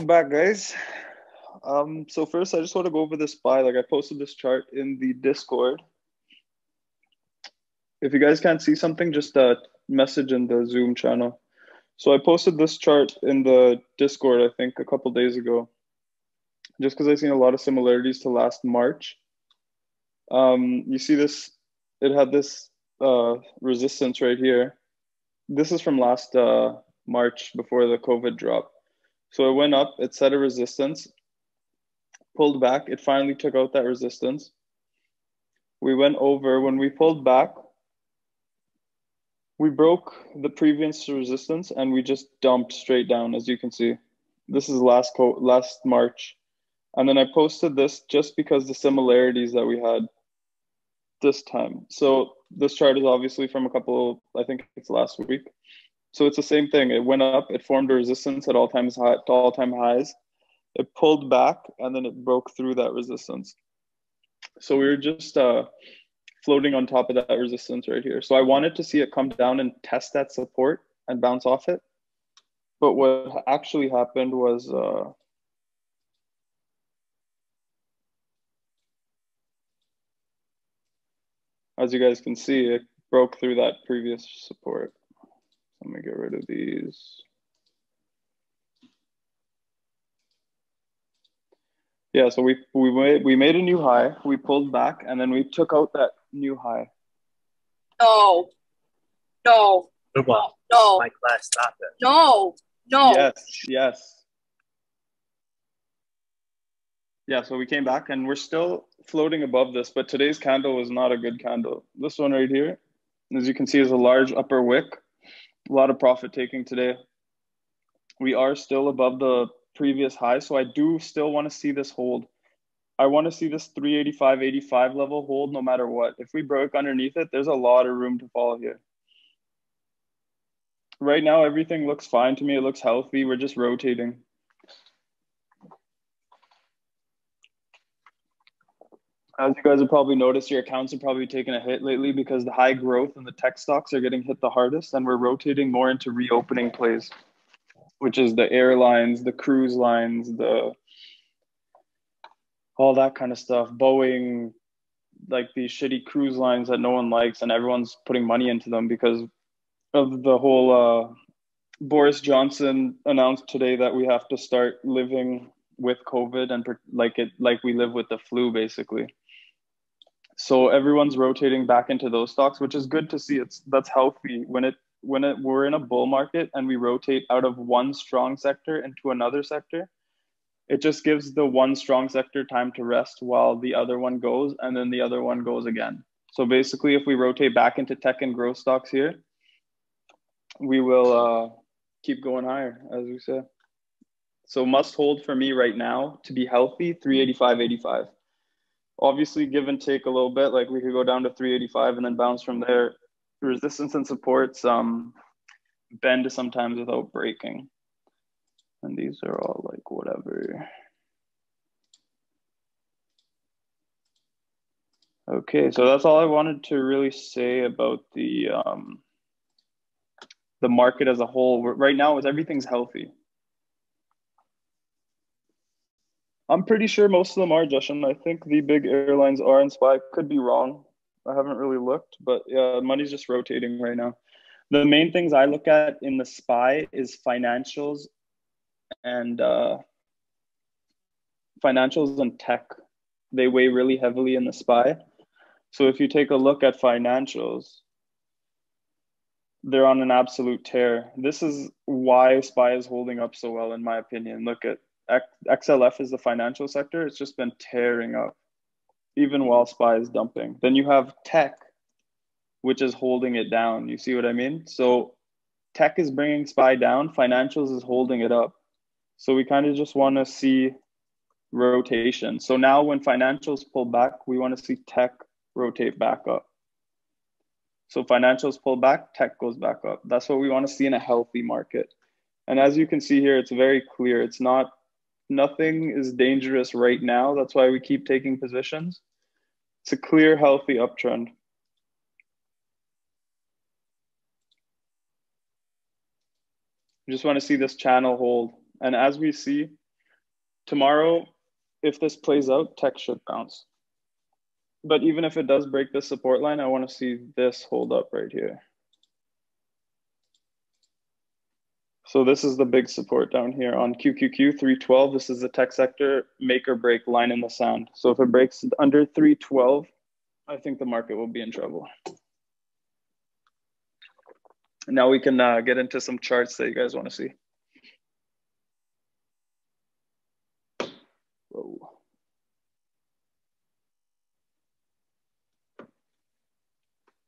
Welcome back, guys. So first, I just want to go over the SPY. Like I posted this chart in the Discord. If you guys can't see something, just message in the Zoom channel. So I posted this chart in the Discord, I think, a couple days ago, just because I've seen a lot of similarities to last March. You see this? It had this resistance right here. This is from last March before the COVID drop. So it went up, it set a resistance, pulled back, it finally took out that resistance. We went over, when we pulled back, we broke the previous resistance and we just dumped straight down, as you can see. This is last March. And then I posted this just because the similarities that we had this time. So this chart is obviously from I think it's last week. So it's the same thing. It went up, it formed a resistance at all-time highs. It pulled back and then it broke through that resistance. So we were just floating on top of that resistance right here. So I wanted to see it come down and test that support and bounce off it. But what actually happened was as you guys can see, it broke through that previous support. Let me get rid of these. Yeah, so we made a new high, we pulled back, and then we took out that new high. No. My class, stop it. No. Yes. Yeah, so we came back and we're still floating above this, but today's candle was not a good candle. This one right here, as you can see, is a large upper wick. A lot of profit taking today. We are still above the previous high, so I do still want to see this hold. I want to see this 385.85 level hold no matter what. If we broke underneath it, there's a lot of room to fall here. Right now, everything looks fine to me. It looks healthy. We're just rotating. As you guys have probably noticed, your accounts have probably taken a hit lately because the high growth and the tech stocks are getting hit the hardest, and we're rotating more into reopening plays, which is the airlines, the cruise lines, all that kind of stuff. Boeing, like these shitty cruise lines that no one likes, and everyone's putting money into them because of the whole Boris Johnson announced today that we have to start living with COVID and like we live with the flu, basically. So everyone's rotating back into those stocks, which is good to see. That's healthy when we're in a bull market and we rotate out of one strong sector into another sector. It just gives the one strong sector time to rest while the other one goes, and then the other one goes again. So basically, if we rotate back into tech and growth stocks here, we will keep going higher, as we said. So must hold for me right now to be healthy, 385.85. Obviously, give and take a little bit. Like we could go down to 385 and then bounce from there. Resistance and supports bend sometimes without breaking. And these are all like whatever. Okay, so that's all I wanted to really say about the market as a whole. Right now, everything's healthy. I'm pretty sure most of them are, Justin. I think the big airlines are in SPY. Could be wrong. I haven't really looked, but yeah, money's just rotating right now. The main things I look at in the SPY is financials and tech. They weigh really heavily in the SPY. So if you take a look at financials, they're on an absolute tear. This is why SPY is holding up so well, in my opinion. Look at XLF is the financial sector. It's just been tearing up, even while SPY is dumping. Then you have tech, which is holding it down. You see what I mean? So tech is bringing SPY down. Financials is holding it up. So we kind of just want to see rotation. So now when financials pull back, we want to see tech rotate back up. So financials pull back, tech goes back up. That's what we want to see in a healthy market. And as you can see here, it's very clear. Nothing is dangerous right now. That's why we keep taking positions. It's a clear, healthy uptrend. We just want to see this channel hold. And as we see, tomorrow, if this plays out, tech should bounce. But even if it does break this support line, I want to see this hold up right here. So this is the big support down here on QQQ 312. This is the tech sector make or break line in the sand. So if it breaks under 312, I think the market will be in trouble. Now we can get into some charts that you guys want to see. Whoa.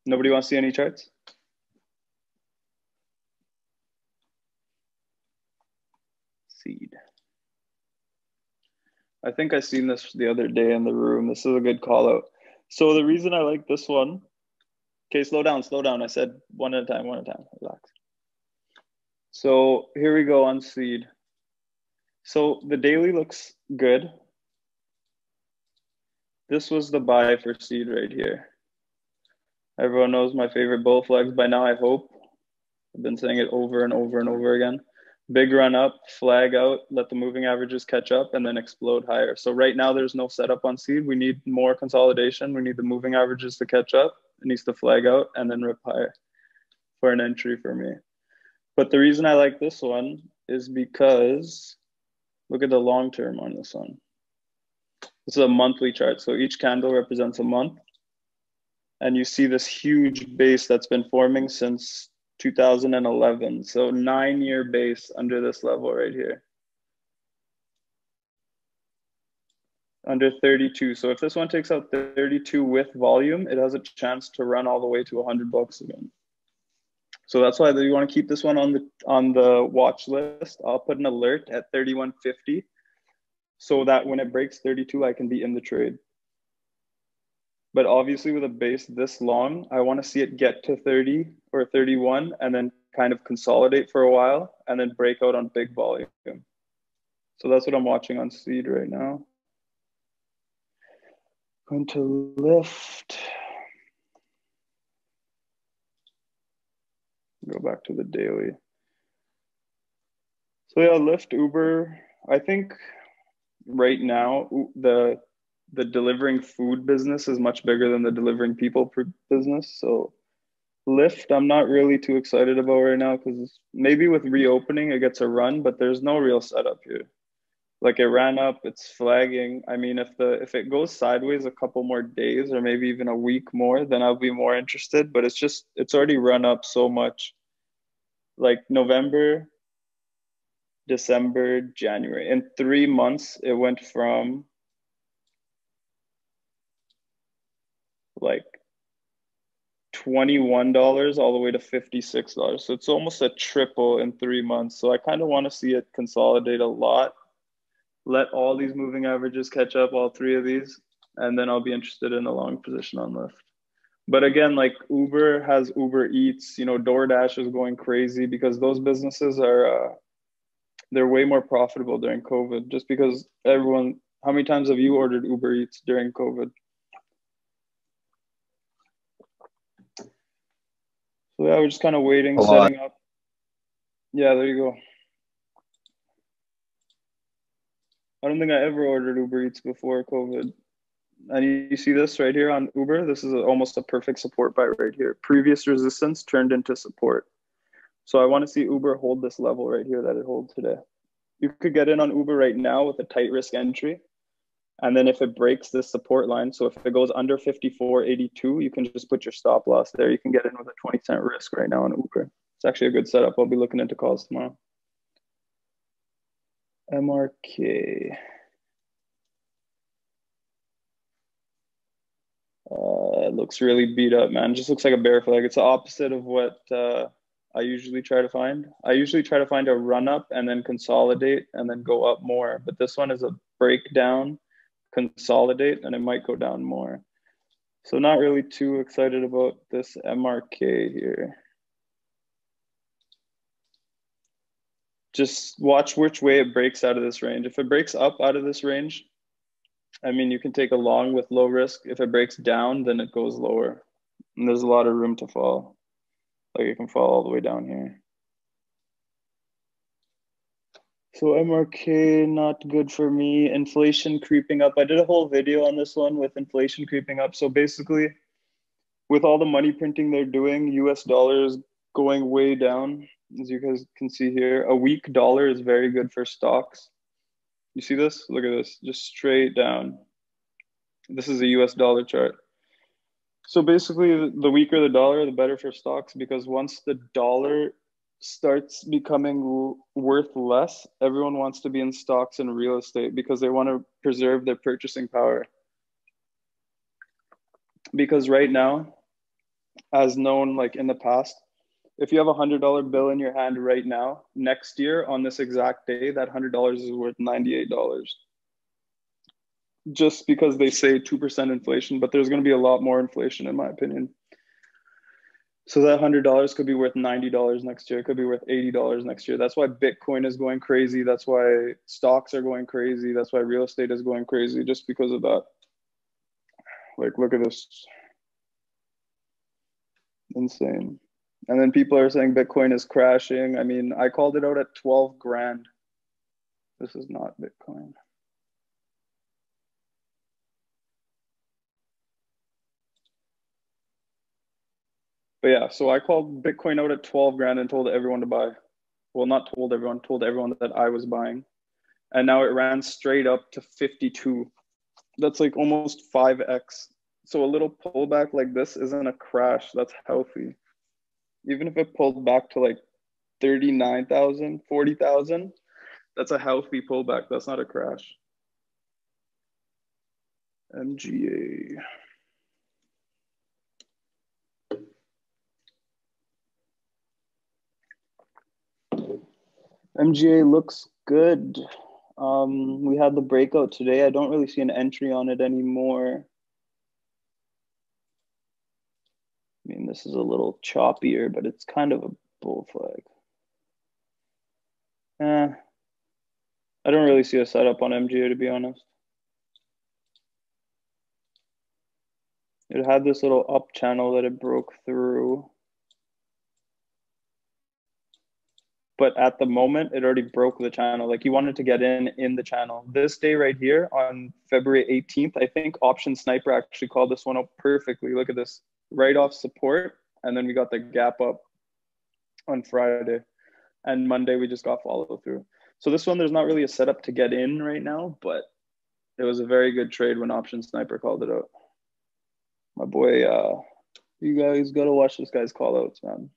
Nobody wants to see any charts? Seed. I think I seen this the other day in the room. This is a good call out. So the reason I like this one, okay, slow down. I said one at a time, relax. So here we go on seed. So the daily looks good. This was the buy for seed right here. Everyone knows my favorite bull flags by now, I hope. I've been saying it over and over and over again. Big run up, flag out, let the moving averages catch up, and then explode higher. So right now there's no setup on seed. We need more consolidation. We need the moving averages to catch up. It needs to flag out and then rip higher for an entry for me. But the reason I like this one is because look at the long term on this one. This is a monthly chart. So each candle represents a month. And you see this huge base that's been forming since 2011. So 9-year base under this level right here. Under 32. So if this one takes out 32 with volume, it has a chance to run all the way to $100 again. So that's why you want to keep this one on the watch list. I'll put an alert at 31.50 so that when it breaks 32, I can be in the trade. But obviously with a base this long, I want to see it get to 30 or 31 and then kind of consolidate for a while and then break out on big volume. So that's what I'm watching on seed right now. Going to lift. Go back to the daily. So yeah, Lyft, Uber, I think right now the delivering food business is much bigger than the delivering people business. So Lyft, I'm not really too excited about right now because maybe with reopening it gets a run, but there's no real setup here. Like it ran up, it's flagging. I mean, if it goes sideways a couple more days or maybe even a week more, then I'll be more interested. But it's already run up so much. Like November, December, January. In 3 months, it went from like $21 all the way to $56. So it's almost a triple in 3 months. So I kind of want to see it consolidate a lot. Let all these moving averages catch up, all three of these, and then I'll be interested in a long position on Lyft. But again, like Uber has Uber Eats, you know, DoorDash is going crazy because those businesses they're way more profitable during COVID just because how many times have you ordered Uber Eats during COVID? So yeah, we're just kind of waiting, setting up. Yeah, there you go. I don't think I ever ordered Uber Eats before COVID. And you see this right here on Uber? This is almost a perfect support buy right here. Previous resistance turned into support. So I want to see Uber hold this level right here that it holds today. You could get in on Uber right now with a tight risk entry. And then if it breaks this support line, so if it goes under 54.82, you can just put your stop loss there. You can get in with a 20-cent risk right now on Uber. It's actually a good setup. I'll be looking into calls tomorrow. MRK. It looks really beat up, man. It just looks like a bear flag. It's the opposite of what I usually try to find. I usually try to find a run up and then consolidate and then go up more. But this one is a breakdown, consolidate, and it might go down more. So not really too excited about this MRK here. Just watch which way it breaks out of this range. If it breaks up out of this range, I mean, you can take a long with low risk. If it breaks down, then it goes lower. And there's a lot of room to fall. Like it can fall all the way down here. So MRK, not good for me. Inflation creeping up. I did a whole video on this one with inflation creeping up. So basically, with all the money printing they're doing, US dollar is going way down. As you guys can see here, a weak dollar is very good for stocks. You see this? Look at this, just straight down. This is a US dollar chart. So basically, the weaker the dollar, the better for stocks, because once the dollar starts becoming worth less, everyone wants to be in stocks and real estate because they want to preserve their purchasing power. Because right now, as known like in the past, if you have $100 bill in your hand right now, next year on this exact day, that $100 is worth $98. Just because they say 2% inflation, but there's going to be a lot more inflation in my opinion. So that $100 could be worth $90 next year. It could be worth $80 next year. That's why Bitcoin is going crazy. That's why stocks are going crazy. That's why real estate is going crazy, just because of that. Like, look at this. Insane. And then people are saying Bitcoin is crashing. I mean, I called it out at 12 grand. This is not Bitcoin. But yeah, so I called Bitcoin out at 12 grand and told everyone to buy. Well, not told everyone that I was buying. And now it ran straight up to 52. That's like almost 5x. So a little pullback like this isn't a crash. That's healthy. Even if it pulled back to like 39,000, 40,000, that's a healthy pullback. That's not a crash. MGA. MGA looks good. We had the breakout today. I don't really see an entry on it anymore. I mean, this is a little choppier, but it's kind of a bull flag. I don't really see a setup on MGA, to be honest. It had this little up channel that it broke through. But at the moment, it already broke the channel. Like, you wanted to get in the channel. This day right here on February 18th, I think Option Sniper actually called this one up perfectly. Look at this, right off support. And then we got the gap up on Friday. And Monday, we just got follow through. So this one, there's not really a setup to get in right now, but it was a very good trade when Option Sniper called it out. My boy, you guys got to watch this guy's call outs, man.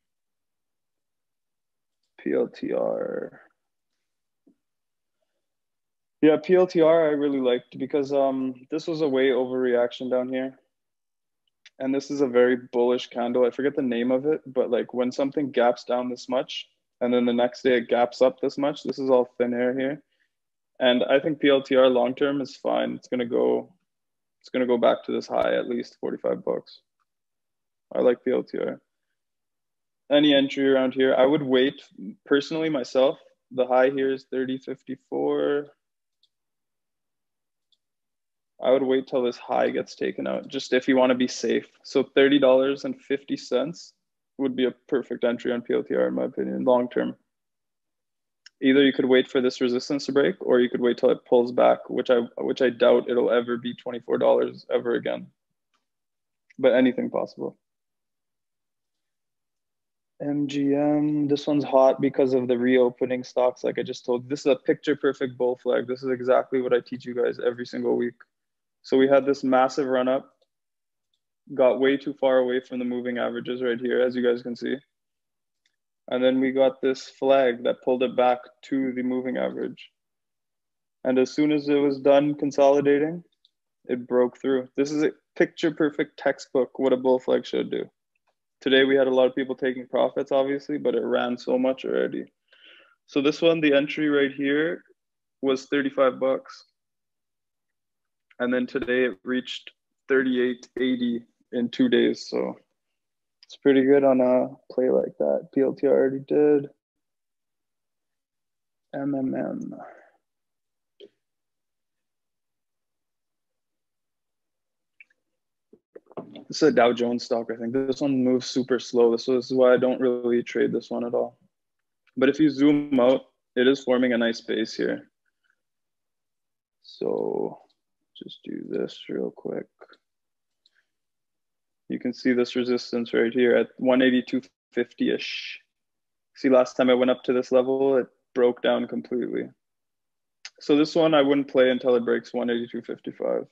PLTR. Yeah, PLTR I really liked because this was a way overreaction down here. And this is a very bullish candle. I forget the name of it, but like when something gaps down this much and then the next day it gaps up this much, this is all thin air here. And I think PLTR long term is fine. It's gonna go back to this high, at least 45 bucks. I like PLTR. Any entry around here, I would wait personally myself. The high here is 30.54. I would wait till this high gets taken out, just if you want to be safe. So $30.50 would be a perfect entry on PLTR, in my opinion, long term. Either you could wait for this resistance to break, or you could wait till it pulls back, which I doubt it'll ever be $24 ever again. But anything possible. MGM, this one's hot because of the reopening stocks, like I just told you. This is a picture perfect bull flag. This is exactly what I teach you guys every single week. So we had this massive run up, got way too far away from the moving averages right here, as you guys can see. And then we got this flag that pulled it back to the moving average. And as soon as it was done consolidating, it broke through. This is a picture perfect textbook what a bull flag should do. Today we had a lot of people taking profits, obviously, but it ran so much already. So this one, the entry right here was 35 bucks. And then today it reached 38.80 in 2 days. So it's pretty good on a play like that. PLT already did. MMM. This is a Dow Jones Stalker. I think this one moves super slow. So this is why I don't really trade this one at all. But if you zoom out, it is forming a nice base here. So just do this real quick. You can see this resistance right here at 182.50-ish. See, last time I went up to this level, it broke down completely. So this one I wouldn't play until it breaks 182.55.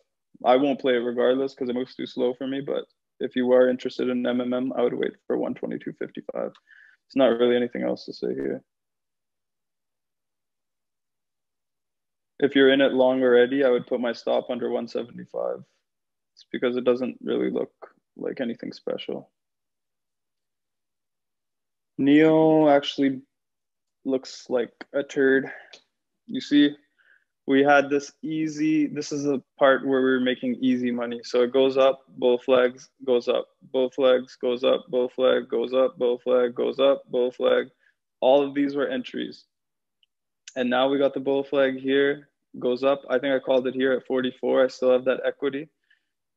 I won't play it regardless because it moves too slow for me, but if you are interested in MMM, I would wait for 122.55. It's not really anything else to say here. If you're in it long already, I would put my stop under 175. It's because it doesn't really look like anything special. Neo actually looks like a turd. You see, we had this easy, this is the part where we were making easy money. So it goes up, both legs, goes up, both legs, goes up, both leg, goes up, both leg, goes up, both leg. All of these were entries. And now we got the bull flag here, goes up. I think I called it here at 44. I still have that equity.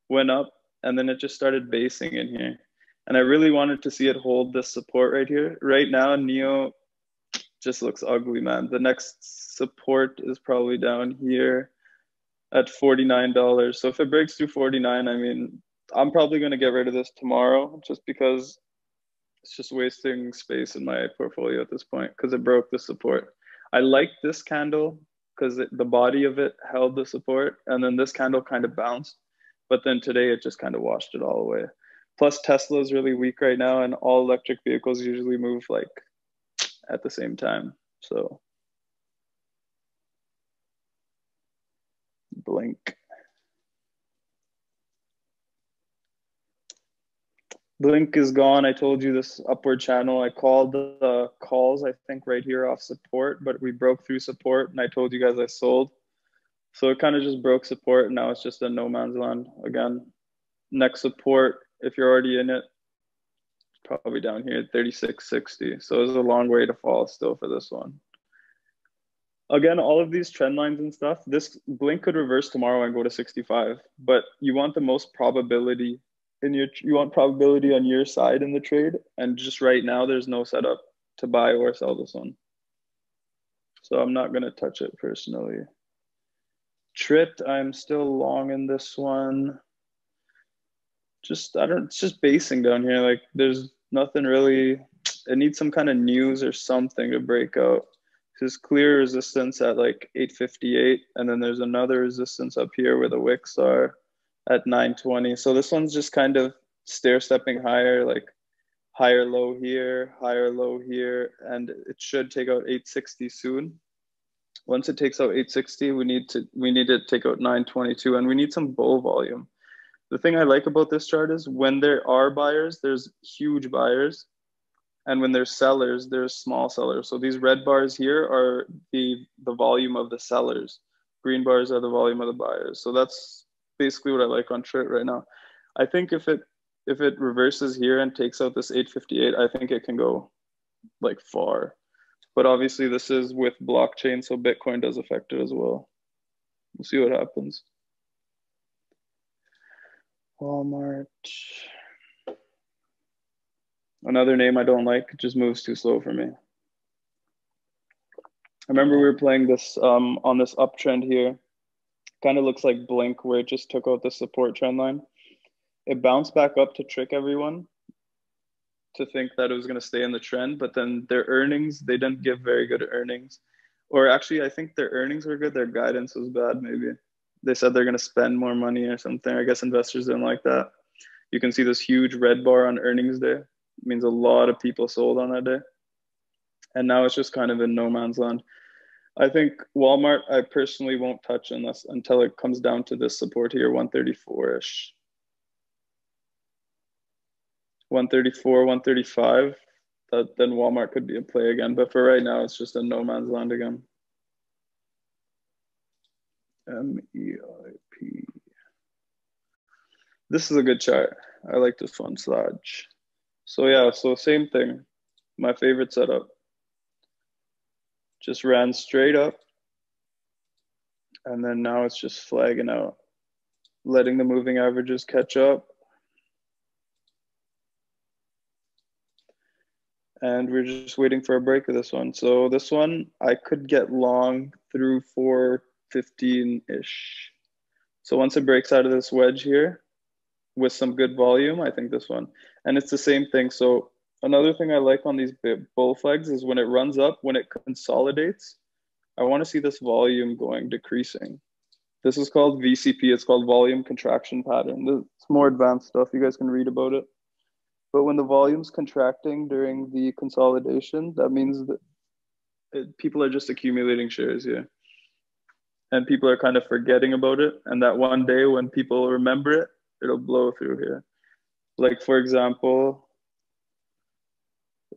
Went up, and then it just started basing in here. And I really wanted to see it hold this support right here. Right now, Neo just looks ugly, man. The next support is probably down here at $49. So if it breaks through 49, I mean, I'm probably going to get rid of this tomorrow just because it's just wasting space in my portfolio at this point because it broke the support. I like this candle because the body of it held the support, and then this candle kind of bounced, but then today it just kind of washed it all away. Plus Tesla is really weak right now, and all electric vehicles usually move like at the same time. So blink. Blink is gone. I told you this upward channel. I called the calls, I think, right here off support, but we broke through support, and I told you guys I sold. So it kind of just broke support, and now it's just a no man's land again. Next support, if you're already in it, probably down here at 36.60. So there's a long way to fall still for this one. Again, all of these trend lines and stuff, this blink could reverse tomorrow and go to 65, but you want the most probability you want probability on your side in the trade, and just right now there's no setup to buy or sell this one, so I'm not going to touch it personally. Trch, I'm still long in this one. It's just basing down here. Like there's nothing really, it needs some kind of news or something to break out. There's clear resistance at like 858, and then there's another resistance up here where the wicks are at 920. So this one's just kind of stair stepping higher, like higher low here, and it should take out 860 soon. Once it takes out 860, we need to take out 922, and we need some bull volume. The thing I like about this chart is when there are buyers, there's huge buyers, and when there's sellers, there's small sellers. So these red bars here are the volume of the sellers. Green bars are the volume of the buyers. So that's basically what I like on Trch right now. I think if it reverses here and takes out this 858, I think it can go like far. But obviously this is with blockchain, so Bitcoin does affect it as well. We'll see what happens. Walmart. Another name I don't like, it just moves too slow for me. I remember we were playing this on this uptrend here. Kind of looks like Blink, where it just took out the support trend line. It bounced back up to trick everyone to think that it was going to stay in the trend, but then their earnings, they didn't give very good earnings. Or actually, I think their earnings were good. Their guidance was bad, maybe. They said they're going to spend more money or something. I guess investors didn't like that. You can see this huge red bar on earnings day. It means a lot of people sold on that day. And now it's just kind of in no man's land. I think Walmart, I personally won't touch until it comes down to this support here, 134-ish. 134, 135, then Walmart could be a play again. But for right now, it's just a no man's land again. MEIP. This is a good chart. I like this one, Sludge. So yeah, so same thing. My favorite setup. Just ran straight up. And then now it's just flagging out, letting the moving averages catch up. And we're just waiting for a break of this one. So this one, I could get long through 415-ish. So once it breaks out of this wedge here with some good volume, I think this one. And it's the same thing. So another thing I like on these bull flags is when it runs up, when it consolidates, I want to see this volume going decreasing. This is called VCP. It's called volume contraction pattern. It's more advanced stuff. You guys can read about it. But when the volume's contracting during the consolidation, that means that people are just accumulating shares here. And people are kind of forgetting about it. And that one day when people remember it, it'll blow through here. Like, for example,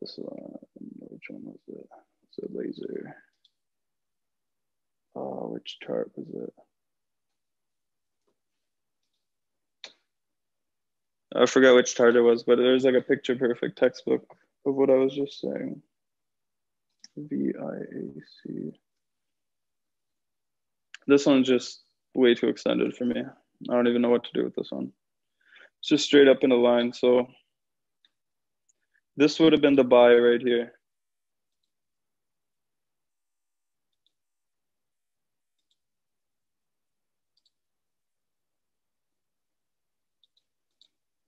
this one, which one was it? It's a laser. Oh, which chart was it? I forgot which chart it was, but there's like a picture perfect textbook of what I was just saying. VIAC. This one's just way too extended for me. I don't even know what to do with this one. It's just straight up in a line. So this would have been the buy right here.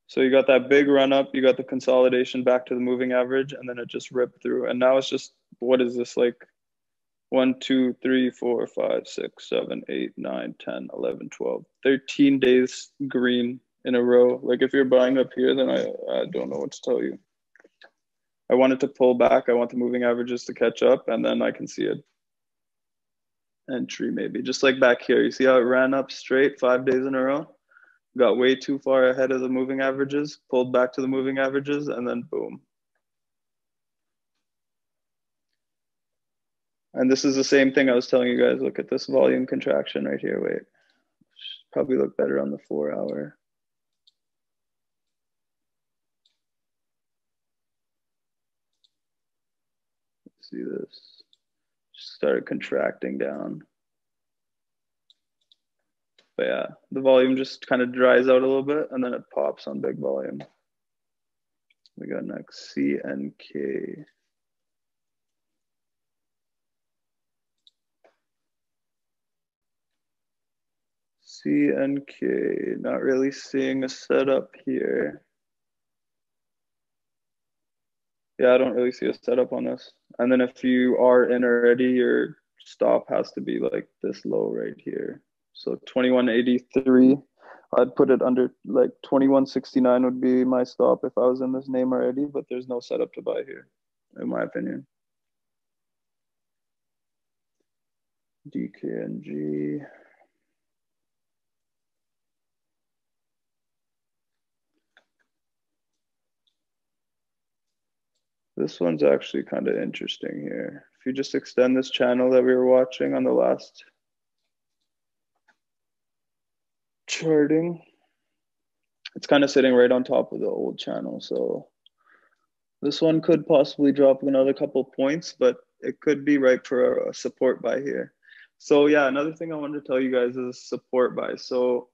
So you got that big run up, you got the consolidation back to the moving average, and then it just ripped through. And now it's just, what is this, like 1, 2, 3, 4, 5, 6, 7, 8, 9, 10, 11, 12, 13 days green in a row. Like if you're buying up here, then I don't know what to tell you. I want it to pull back. I want the moving averages to catch up, and then I can see it. Entry maybe, just like back here. You see how it ran up straight 5 days in a row? Got way too far ahead of the moving averages, pulled back to the moving averages, and then boom. And this is the same thing I was telling you guys. Look at this volume contraction right here. Wait, probably look better on the 4 hour. Let's see this. Just started contracting down. But yeah, the volume just kind of dries out a little bit and then it pops on big volume. We got next CNK. CNK, not really seeing a setup here. Yeah, I don't really see a setup on this. And then if you are in already, your stop has to be like this low right here. So 2183, I'd put it under like 2169 would be my stop if I was in this name already, but there's no setup to buy here, in my opinion. DKNG. This one's actually kind of interesting here. If you just extend this channel that we were watching on the last charting, it's kind of sitting right on top of the old channel. So this one could possibly drop another couple points, but it could be ripe for a support buy here. So yeah, another thing I wanted to tell you guys is support buy. So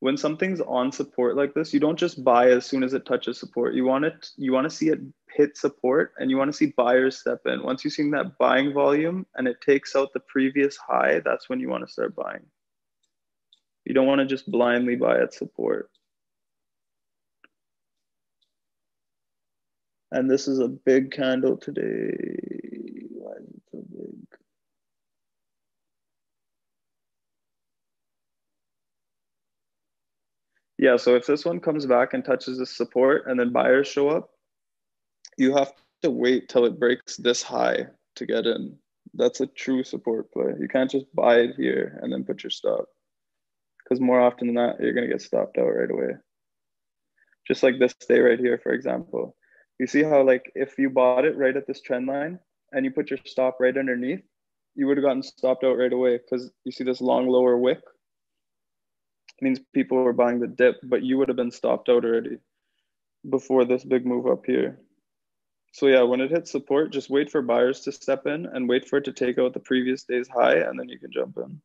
when something's on support like this, you don't just buy as soon as it touches support. You want to see it hit support, and you want to see buyers step in. Once you've seen that buying volume and it takes out the previous high, that's when you want to start buying. You don't want to just blindly buy at support. And this is a big candle today. Why is it so big? Yeah, so if this one comes back and touches the support and then buyers show up, you have to wait till it breaks this high to get in. That's a true support play. You can't just buy it here and then put your stop. Because more often than not, you're going to get stopped out right away. Just like this day right here, for example. You see how like if you bought it right at this trend line and you put your stop right underneath, you would have gotten stopped out right away because you see this long lower wick. It means people were buying the dip, but you would have been stopped out already before this big move up here. So yeah, when it hits support, just wait for buyers to step in and wait for it to take out the previous day's high, and then you can jump in.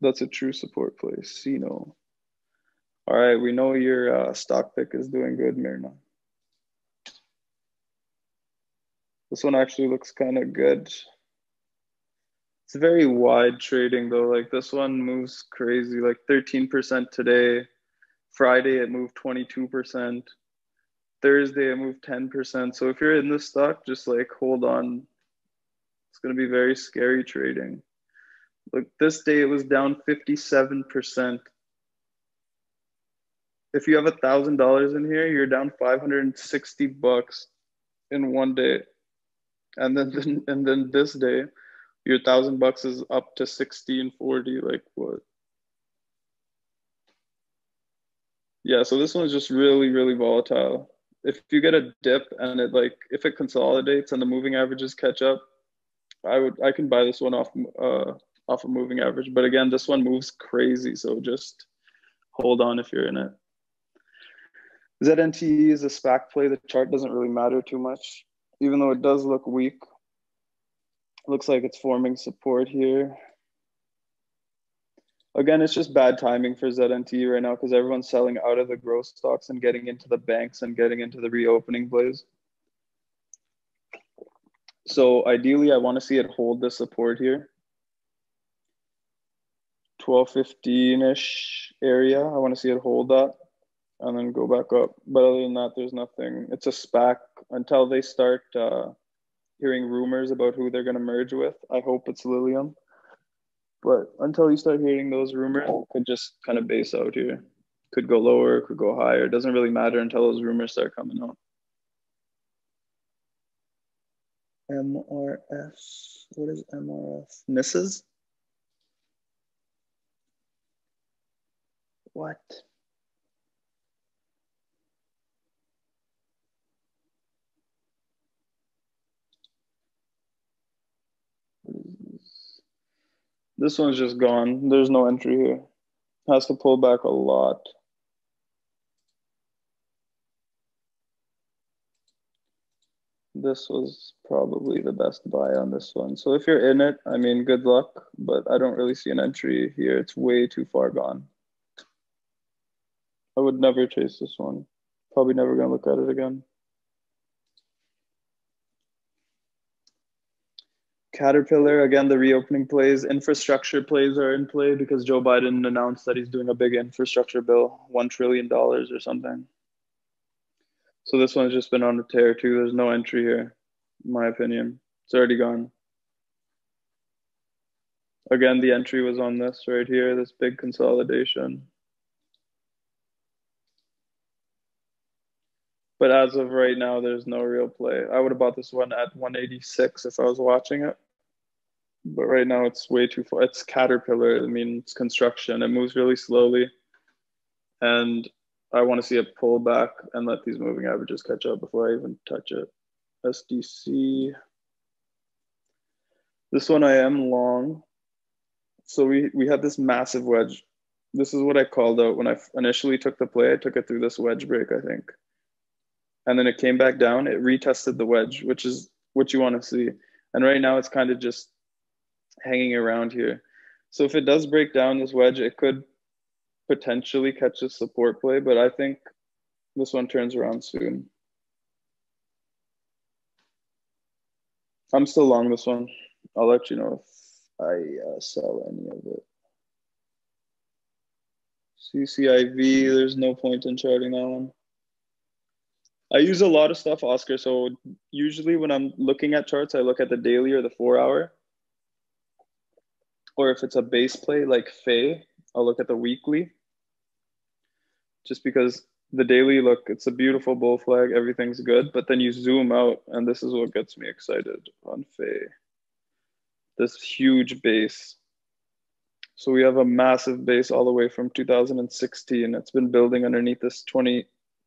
That's a true support play. Sino. All right, we know your stock pick is doing good, Mirna. This one actually looks kind of good. It's very wide trading though. Like this one moves crazy, like 13% today. Friday it moved 22%. Thursday it moved 10%. So if you're in this stock, just like hold on. It's going to be very scary trading. Look, this day it was down 57%. If you have $1,000 in here, you're down $560 in one day. And then this day, your $1,000 is up to 1640. Like what? Yeah, so this one's just really, really volatile. If you get a dip and it like if it consolidates and the moving averages catch up, I can buy this one off a moving average. But again, this one moves crazy, so just hold on if you're in it. ZNTE is a SPAC play. The chart doesn't really matter too much, even though it does look weak. It looks like it's forming support here. Again, it's just bad timing for ZNTE right now because everyone's selling out of the growth stocks and getting into the banks and getting into the reopening plays. So ideally, I want to see it hold the support here. 1215-ish area. I want to see it hold that and then go back up. But other than that, there's nothing. It's a SPAC until they start hearing rumors about who they're going to merge with. I hope it's Lilium. But until you start hearing those rumors, it could just kind of base out here. Could go lower, could go higher. It doesn't really matter until those rumors start coming out. MRF. What is MRF? Misses? What? This one's just gone. There's no entry here. Has to pull back a lot. This was probably the best buy on this one. So if you're in it, I mean, good luck, but I don't really see an entry here. It's way too far gone. I would never chase this one. Probably never gonna look at it again. Caterpillar, again, the reopening plays, infrastructure plays are in play because Joe Biden announced that he's doing a big infrastructure bill, $1 trillion or something. So this one's just been on a tear too. There's no entry here, in my opinion. It's already gone. Again, the entry was on this right here, this big consolidation. But as of right now, there's no real play. I would have bought this one at 186 if I was watching it. But right now it's way too far. It's Caterpillar. I mean, it's construction. It moves really slowly. And I want to see it pull back and let these moving averages catch up before I even touch it. SDC. This one I am long. So we had this massive wedge. This is what I called out when I initially took the play. I took it through this wedge break, I think. And then it came back down. It retested the wedge, which is what you want to see. And right now it's kind of just hanging around here. So if it does break down this wedge, it could potentially catch a support play, but I think this one turns around soon. I'm still long this one. I'll let you know if I sell any of it. CCIV, there's no point in charting that one. I use a lot of stuff, Oscar. So usually when I'm looking at charts, I look at the daily or the 4-hour. Or if it's a base play like Faye, I'll look at the weekly. Just because the daily, look, it's a beautiful bull flag. Everything's good. But then you zoom out, and this is what gets me excited on Faye. This huge base. So we have a massive base all the way from 2016. It's been building underneath this $20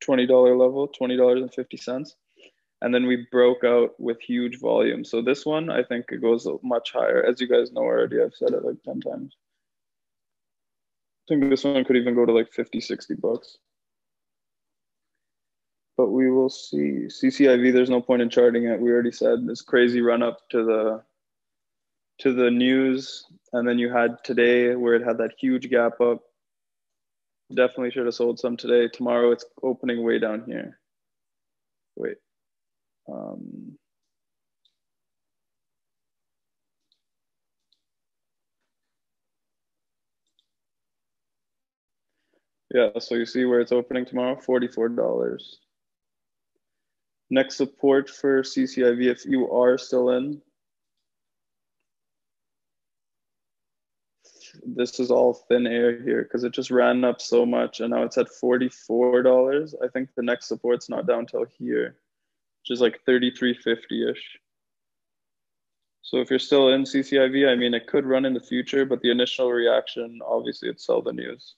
level, $20.50. And then we broke out with huge volume. So this one, I think it goes much higher. As you guys know already, I've said it like 10 times. I think this one could even go to like 50, 60 bucks. But we will see. CCIV, there's no point in charting it. We already said this crazy run up to the news. And then you had today where it had that huge gap up. Definitely should have sold some today. Tomorrow it's opening way down here. Wait. Yeah, so you see where it's opening tomorrow, $44. Next support for CCIV, if you are still in, this is all thin air here because it just ran up so much and now it's at $44. I think the next support's not down till here, which is like 33.50-ish. So if you're still in CCIV, I mean, it could run in the future, but the initial reaction, obviously, it's sell the news.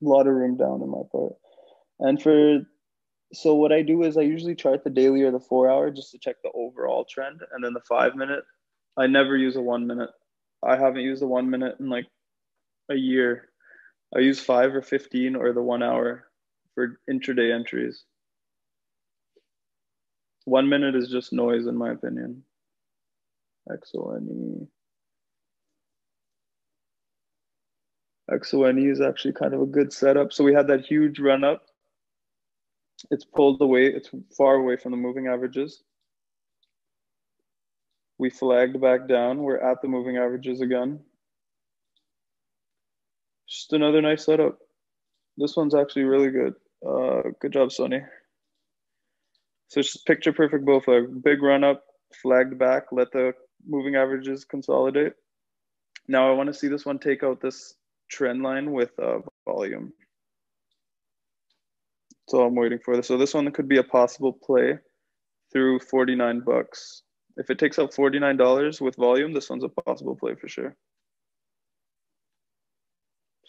A lot of room down in my part. And so what I do is I usually chart the daily or the 4 hour just to check the overall trend. And then the 5 minute, I never use a 1 minute. I haven't used a 1 minute in like a year. I use 5 or 15 or the 1 hour for intraday entries. 1 minute is just noise in my opinion. XONE. XONE is actually kind of a good setup. So we had that huge run up. It's pulled away. It's far away from the moving averages. We flagged back down. We're at the moving averages again. Just another nice setup. This one's actually really good. Good job, Sony. So it's just picture perfect bull flag. Big run up, flagged back, let the moving averages consolidate. Now I want to see this one take out this trend line with volume. That's all I'm waiting for. So this one could be a possible play through $49. If it takes out $49 with volume, this one's a possible play for sure.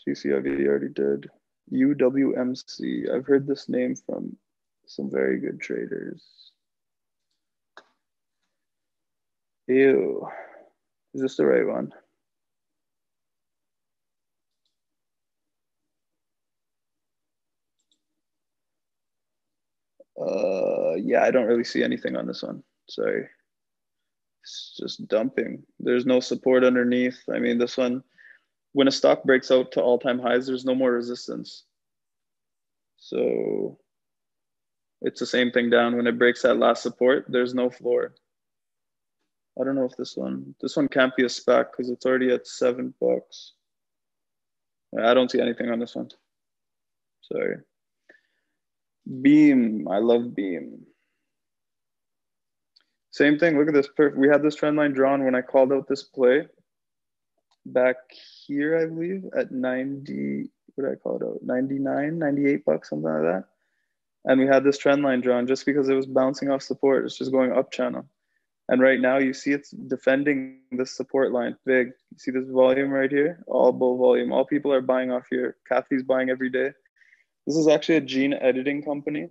CCIV already did. UWMC. I've heard this name from some very good traders. Ew. Is this the right one? Yeah, I don't really see anything on this one. Sorry. It's just dumping. There's no support underneath. I mean, this one, when a stock breaks out to all-time highs, there's no more resistance. So it's the same thing down. When it breaks that last support, there's no floor. I don't know if this one can't be a SPAC because it's already at $7. I don't see anything on this one. Sorry. Beam. I love Beam. Same thing. Look at this. We had this trend line drawn when I called out this play back here, I believe, at 90. What did I call it out? 99, $98, something like that. And we had this trend line drawn just because it was bouncing off support. It's just going up channel. And right now you see it's defending this support line big. You see this volume right here? All bull volume. All people are buying off here. Kathy's buying every day. This is actually a gene editing company.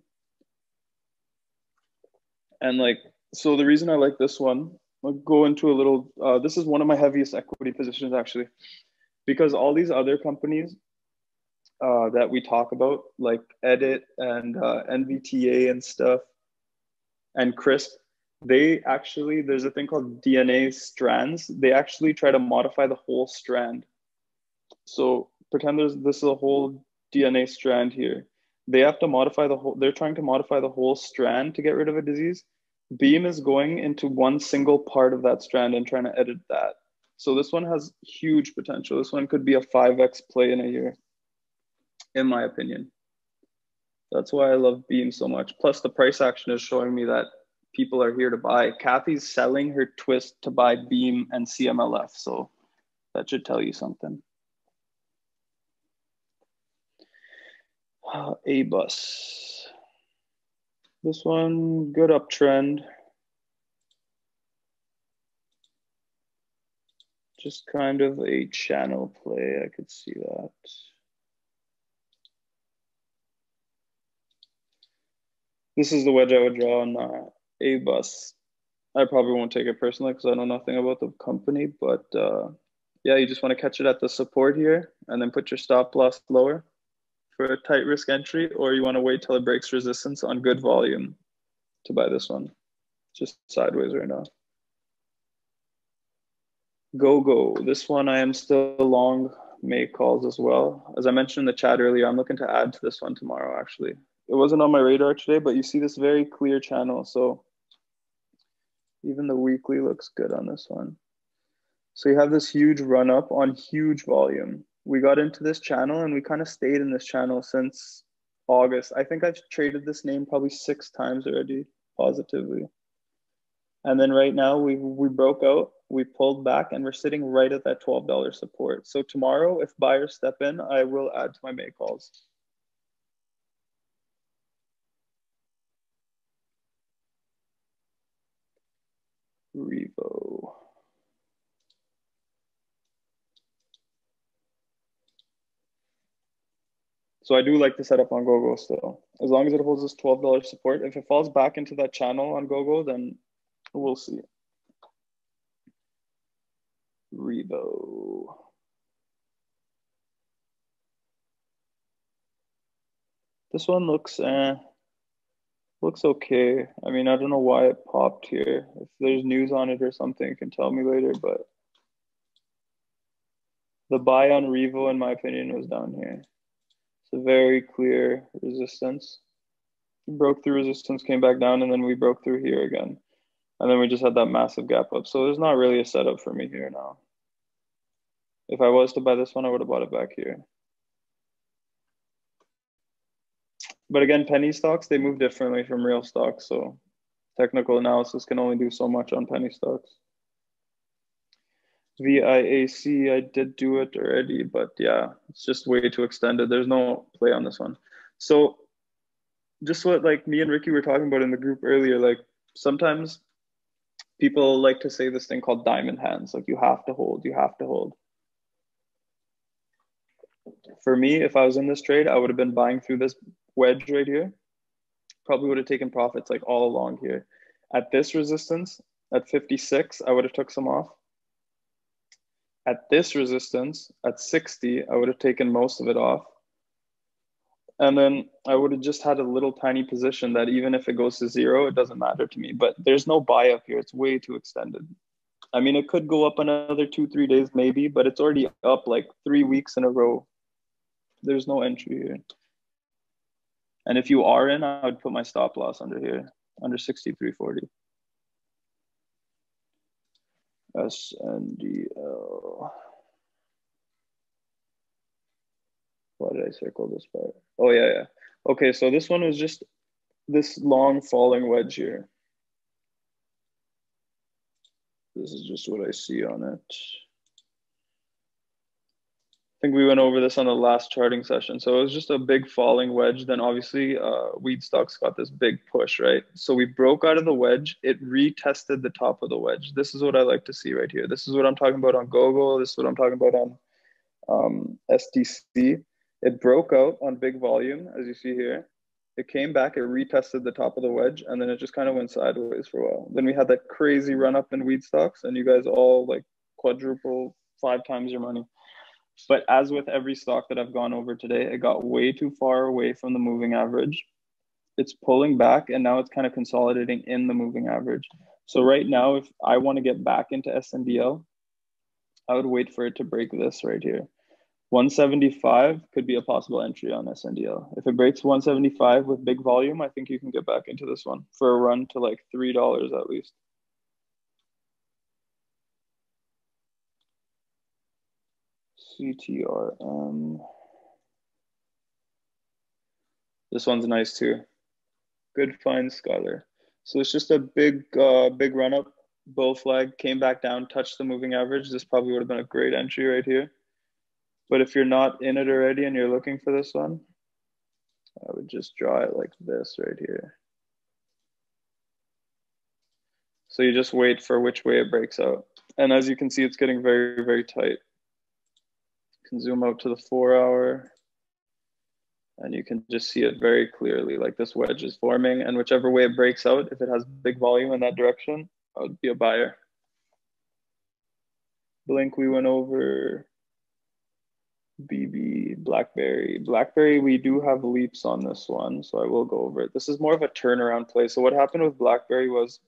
And like, so the reason I like this one, I'll go into a little, this is one of my heaviest equity positions actually, because all these other companies that we talk about, like Edit and NVTA and stuff, and CRISP, they actually, there's a thing called DNA strands. They actually try to modify the whole strand. So pretend this is a whole DNA strand here. They have to modify the whole, they're trying to modify the whole strand to get rid of a disease. Beam is going into one single part of that strand and trying to edit that. So this one has huge potential. This one could be a 5x play in a year, in my opinion. That's why I love Beam so much. Plus the price action is showing me that people are here to buy. Kathy's selling her twist to buy Beam and CMLF. So that should tell you something. A-Bus. This one, good uptrend. Just kind of a channel play. I could see that. This is the wedge I would draw on A-Bus. I probably won't take it personally because I know nothing about the company, but yeah, you just want to catch it at the support here and then put your stop loss lower for a tight risk entry, or you want to wait till it breaks resistance on good volume to buy this one. Just sideways right now. Go. This one I am still long make calls as well. As I mentioned in the chat earlier, I'm looking to add to this one tomorrow, actually. It wasn't on my radar today, but you see this very clear channel. So even the weekly looks good on this one. So you have this huge run up on huge volume. We got into this channel and we kind of stayed in this channel since August. I think I've traded this name probably 6 times already, positively. And then right now we broke out, we pulled back, and we're sitting right at that $12 support. So tomorrow, if buyers step in, I will add to my make calls. Revo. So I do like to set up on GoGo still. As long as it holds this $12 support, if it falls back into that channel on GoGo, then we'll see. Revo. This one looks okay. I mean, I don't know why it popped here. If there's news on it or something, you can tell me later, but the buy on Revo, in my opinion, was down here. It's a very clear resistance. We broke through resistance, came back down, and then we broke through here again. And then we just had that massive gap up. So there's not really a setup for me here now. If I was to buy this one, I would have bought it back here. But again, penny stocks, they move differently from real stocks. So technical analysis can only do so much on penny stocks. VIAC, I did do it already, but yeah, it's just way too extended. There's no play on this one. So just what like me and Ricky were talking about in the group earlier, like sometimes people like to say this thing called diamond hands, like you have to hold, you have to hold. For me, if I was in this trade, I would have been buying through this wedge right here. Probably would have taken profits like all along here. At this resistance, at 56, I would have took some off. At this resistance, at 60, I would have taken most of it off. And then I would have just had a little tiny position that even if it goes to 0, it doesn't matter to me. But there's no buy up here. It's way too extended. I mean, it could go up another 2-3 days maybe, but it's already up like 3 weeks in a row. There's no entry here. And if you are in, I would put my stop loss under here, under 63.40. SNDL. Why did I circle this part? Oh, yeah. Okay, so this one was just this long falling wedge here. This is just what I see on it. I think we went over this on the last charting session. So it was just a big falling wedge. Then obviously weed stocks got this big push, right? So we broke out of the wedge. It retested the top of the wedge. This is what I like to see right here. This is what I'm talking about on GoGo. This is what I'm talking about on STC. It broke out on big volume, as you see here. It came back, it retested the top of the wedge, and then it just kind of went sideways for a while. Then we had that crazy run up in weed stocks, and you guys all like quadruple 5 times your money. But as with every stock that I've gone over today, it got way too far away from the moving average. It's pulling back, and now it's kind of consolidating in the moving average. So right now, if I want to get back into SNDL, I would wait for it to break this right here. 175 could be a possible entry on SNDL. If it breaks 175 with big volume, I think you can get back into this one for a run to like $3 at least. CTRM. This one's nice too. Good find, Skyler. So it's just a big run up. Bull flag came back down, touched the moving average. This probably would have been a great entry right here. But if you're not in it already and you're looking for this one, I would just draw it like this right here. So you just wait for which way it breaks out. And as you can see, it's getting very, very tight. You can zoom out to the 4-hour and you can just see it very clearly, like this wedge is forming, and whichever way it breaks out, if it has big volume in that direction, I would be a buyer. Blink, we went over. BB, Blackberry. Blackberry, we do have leaps on this one, so I will go over it. This is more of a turnaround play. So what happened with Blackberry was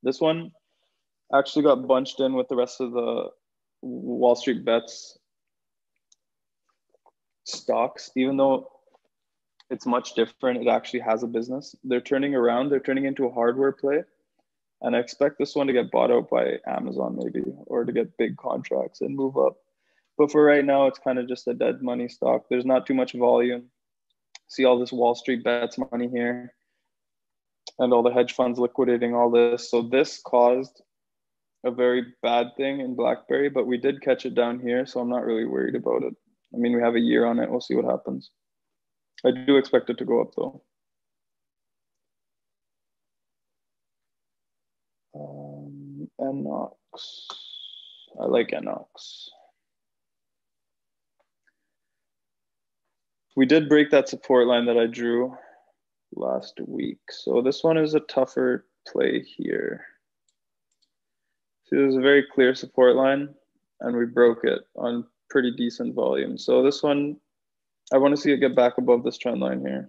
this one actually got bunched in with the rest of the Wall Street bets stocks, even though it's much different, it actually has a business. They're turning around, they're turning into a hardware play. And I expect this one to get bought out by Amazon maybe, or to get big contracts and move up. But for right now, it's kind of just a dead money stock. There's not too much volume. See all this Wall Street bets money here and all the hedge funds liquidating all this. So this caused a very bad thing in Blackberry, but we did catch it down here. So I'm not really worried about it. I mean, we have a year on it. We'll see what happens. I do expect it to go up though. NOx. I like NOx. We did break that support line that I drew last week. So this one is a tougher play here. See, there's a very clear support line and we broke it on pretty decent volume. So this one, I want to see it get back above this trend line here.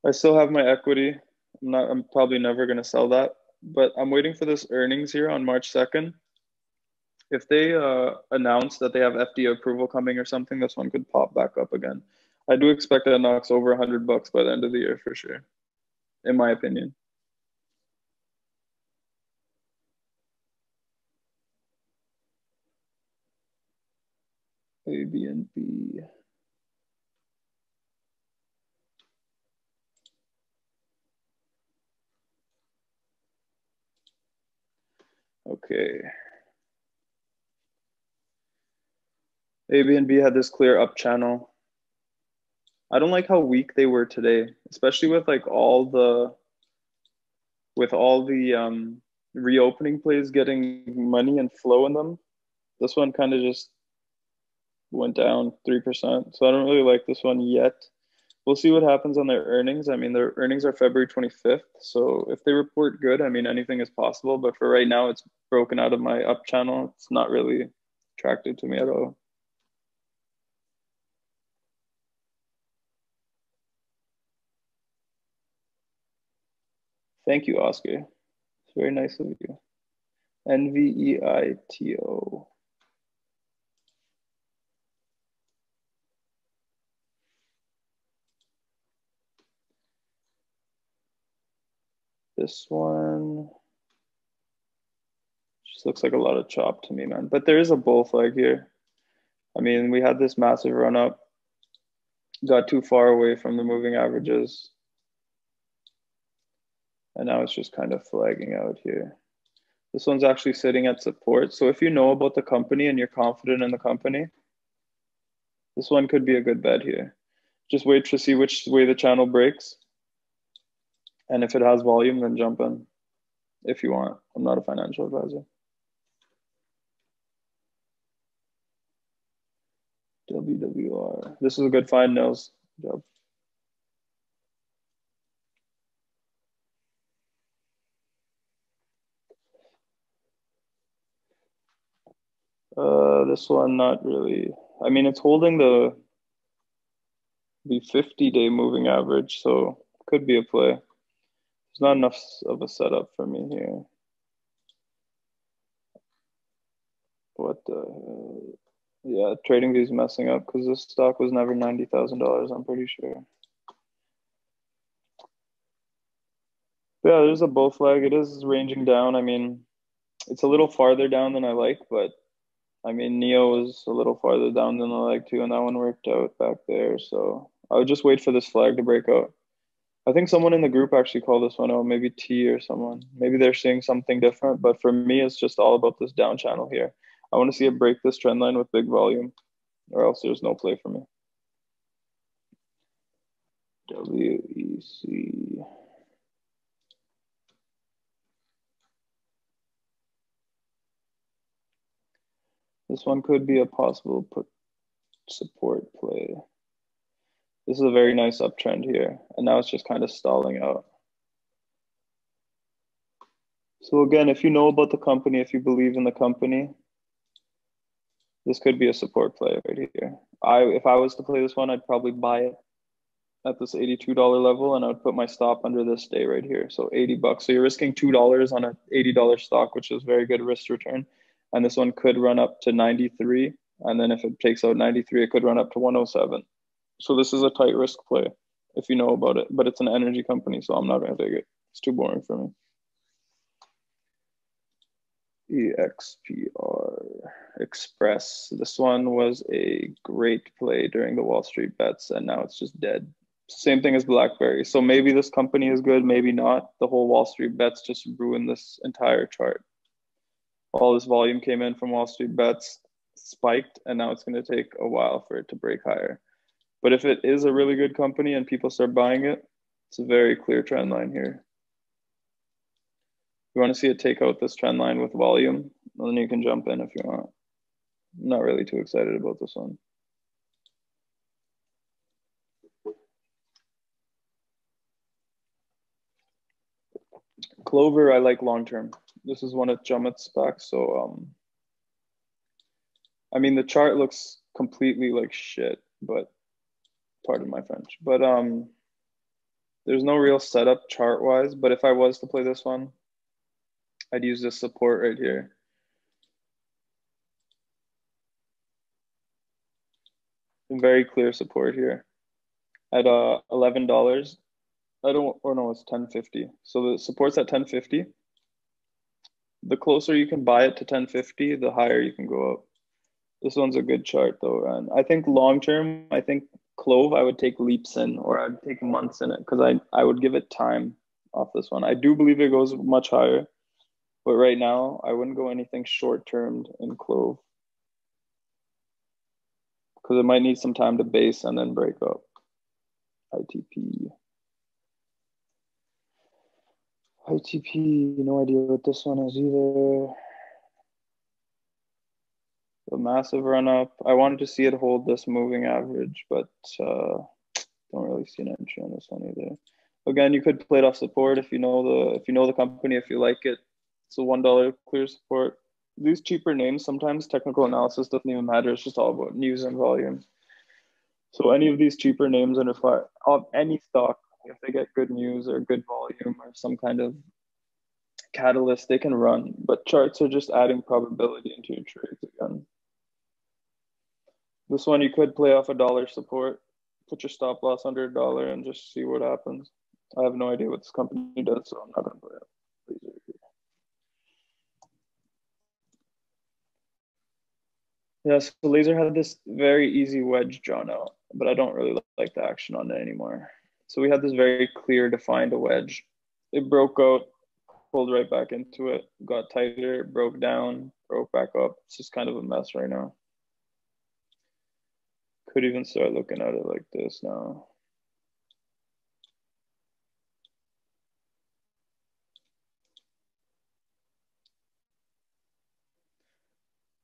I still have my equity. I'm probably never going to sell that, but I'm waiting for this earnings here on March 2nd. If they announce that they have FDA approval coming or something, this one could pop back up again. I do expect that it knocks over $100 by the end of the year for sure, in my opinion. A, B, and B. Okay. A, B, and B had this clear up channel. I don't like how weak they were today, especially with like all the reopening plays getting money and flow in them. This one kind of just went down 3%. So I don't really like this one yet. We'll see what happens on their earnings. I mean, their earnings are February 25th. So if they report good, I mean, anything is possible. But for right now, it's broken out of my up channel. It's not really attractive to me at all. Thank you, Oscar. It's very nice of you. NVEITO. This one just looks like a lot of chop to me, man. But there is a bull flag here. I mean, we had this massive run up, got too far away from the moving averages. And now it's just kind of flagging out here. This one's actually sitting at support. So if you know about the company and you're confident in the company, this one could be a good bet here. Just wait to see which way the channel breaks. And if it has volume, then jump in if you want. I'm not a financial advisor. WWR. This is a good find, Nils. Good job. This one, not really. I mean, it's holding the 50-day moving average, so could be a play. There's not enough of a setup for me here. What the hell? Yeah, TradingView is messing up because this stock was never $90,000, I'm pretty sure. Yeah, there's a bull flag. It is ranging down. I mean, it's a little farther down than I like, but I mean, Neo is a little farther down than I like too, and that one worked out back there. So I would just wait for this flag to break out. I think someone in the group actually called this one out, maybe T or someone. Maybe they're seeing something different, but for me, it's just all about this down channel here. I want to see it break this trend line with big volume, or else there's no play for me. WEC. This one could be a possible put support play. This is a very nice uptrend here, and now it's just kind of stalling out. So again, if you know about the company, if you believe in the company, this could be a support play right here. If I was to play this one, I'd probably buy it at this $82 level, and I would put my stop under this day right here. So $80. So you're risking $2 on an $80 stock, which is very good risk return. And this one could run up to 93 And then if it takes out 93, it could run up to 107. So this is a tight risk play if you know about it, but it's an energy company, so I'm not going to take it. It's too boring for me. EXPR Express. This one was a great play during the Wall Street bets, and now it's just dead. Same thing as Blackberry. So maybe this company is good, maybe not. The whole Wall Street bets just ruined this entire chart. All this volume came in from Wall Street bets, spiked, and now it's going to take a while for it to break higher. But if it is a really good company and people start buying it, it's a very clear trend line here. You want to see it take out this trend line with volume, and then you can jump in if you want. I'm not really too excited about this one. Clover, I like long-term. This is one of Jumit's specs, so I mean, the chart looks completely like shit, but pardon my French. But there's no real setup chart-wise, but if I was to play this one, I'd use this support right here. Very clear support here at $11. It's 10.50. So the support's at 10.50. The closer you can buy it to 10.50, the higher you can go up. This one's a good chart though, and I think long term, I think Clove I would take leaps in, or I'd take months in it, because I would give it time off this one. I do believe it goes much higher, but right now I wouldn't go anything short termed in Clove, because it might need some time to base and then break up. ITP, no idea what this one is either. A massive run up. I wanted to see it hold this moving average, but don't really see an entry on this one either. Again, you could play it off support if you know the company, if you like it. It's a $1 clear support. These cheaper names, sometimes technical analysis doesn't even matter. It's just all about news and volume. So any of these cheaper names, and of any stock, if they get good news or good volume or some kind of catalyst, they can run. But charts are just adding probability into your trades again. This one you could play off $1 support, put your stop loss under $1 and just see what happens. I have no idea what this company does, so I'm not going to play it. Yeah, so Laser had this very easy wedge drawn out, but I don't really like the action on it anymore. So we had this very clear defined wedge. It broke out, pulled right back into it, got tighter, broke down, broke back up. It's just kind of a mess right now. Could even start looking at it like this now.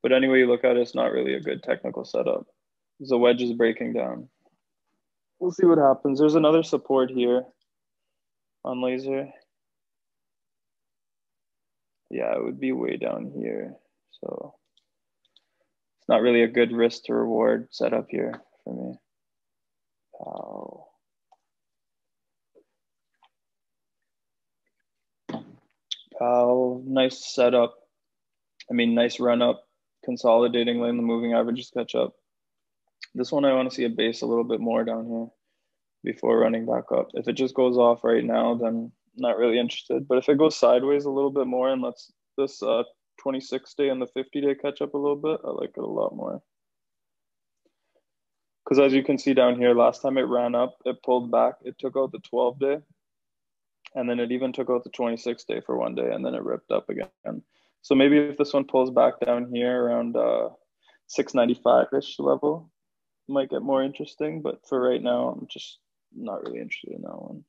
But anyway you look at it, it's not really a good technical setup. The wedge is breaking down. We'll see what happens. There's another support here on Laser. Yeah, it would be way down here. So it's not really a good risk to reward setup here for me. Pow, nice setup. Nice run up, consolidating, letting the moving averages catch up. This one I want to see a base a little bit more down here before running back up. If it just goes off right now, then not really interested. But if it goes sideways a little bit more and lets this 26-day and the 50-day catch up a little bit, I like it a lot more. Because as you can see down here, last time it ran up, it pulled back, it took out the 12-day, and then it even took out the 26-day for one day, and then it ripped up again. So maybe if this one pulls back down here around 695-ish level, it might get more interesting. But for right now, I'm just not really interested in that one.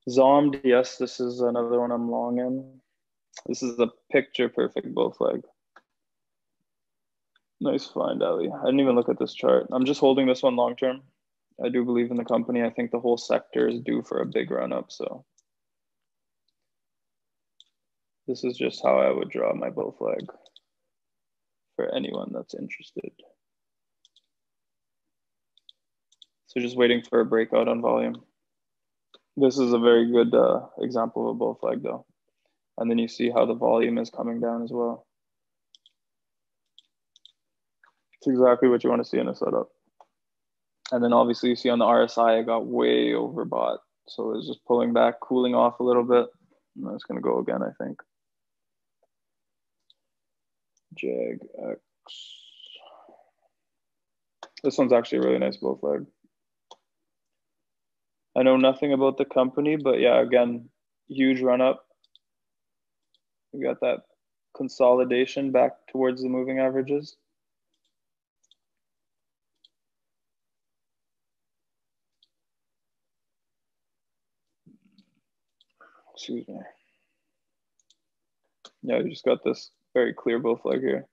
Zomd, yes, this is another one I'm long in. This is a picture perfect bull flag. Nice find, Ali. I didn't even look at this chart. I'm just holding this one long term. I do believe in the company. I think the whole sector is due for a big run up. So this is just how I would draw my bull flag for anyone that's interested. So just waiting for a breakout on volume. This is a very good example of a bull flag though. And then you see how the volume is coming down as well. exactly what you want to see in a setup. And then obviously you see on the RSI, it got way overbought. So it's just pulling back, cooling off a little bit. And it's going to go again, I think. JAG X. This one's actually a really nice bull flag. I know nothing about the company, but yeah, again, huge run up. We got that consolidation back towards the moving averages. Excuse me. Yeah, you just got this very clear bull flag here.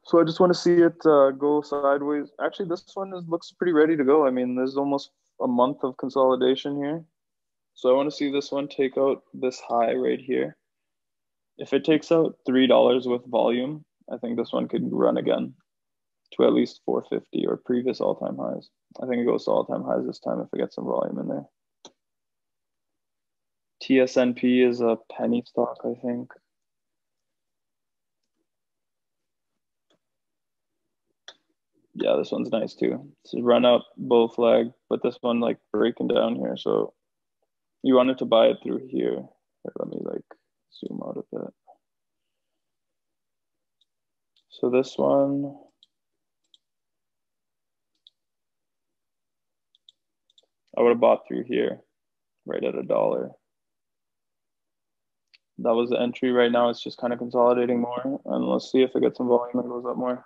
So I just want to see it go sideways. Actually, this one looks pretty ready to go. I mean, there's almost a month of consolidation here. So I want to see this one take out this high right here. If it takes out $3 with volume, I think this one could run again to at least 450 or previous all-time highs. I think it goes to all-time highs this time if it gets some volume in there. TSNP is a penny stock, I think. Yeah, this one's nice too. It's a run up bull flag, but this one like breaking down here. So you wanted to buy it through here. Here, let me like zoom out a bit. So this one, I would have bought through here, right at $1. That was the entry. Right now it's just kind of consolidating more, and let's see if it gets some volume and goes up more.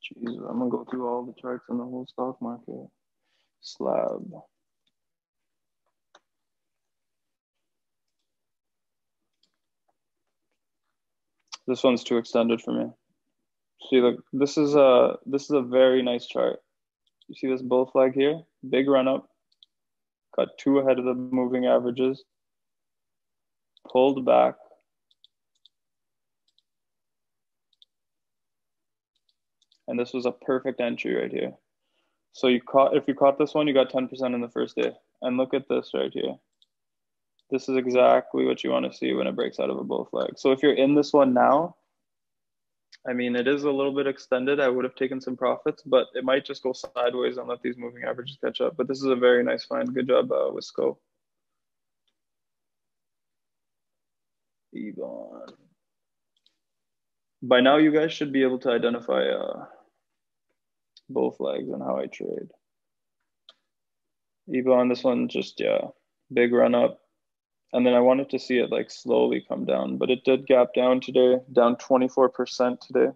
Jeez, I'm gonna go through all the charts in the whole stock market. Slab. This one's too extended for me. See, look, this is a very nice chart. You see this bull flag here? Big run up, got two ahead of the moving averages, pulled back. And this was a perfect entry right here. So if you caught this one, you got 10% in the first day. And look at this right here. This is exactly what you want to see when it breaks out of a bull flag. So if you're in this one now, I mean, it is a little bit extended. I would have taken some profits, but it might just go sideways and let these moving averages catch up. But this is a very nice find. Good job, Wisco. Yvonne. By now, you guys should be able to identify bull flags and how I trade. Yvonne, this one just, yeah, big run up. And then I wanted to see it like slowly come down, but it did gap down today, down 24% today.